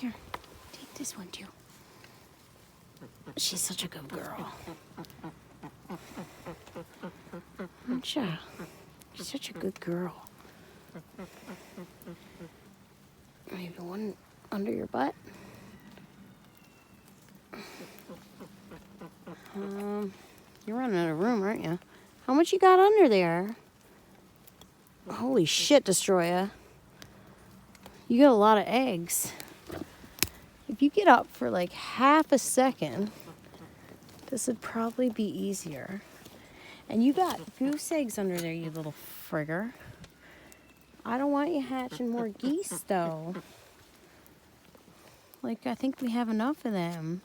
Here, take this one too. She's such a good girl. Aren't you? She's such a good girl. Maybe one under your butt. You're running out of room, aren't you? How much you got under there? Holy shit, Destroya. You got a lot of eggs. If you get up for like half a second, this would probably be easier. And you got goose eggs under there, you little frigger. I don't want you hatching more geese, though. Like, I think we have enough of them.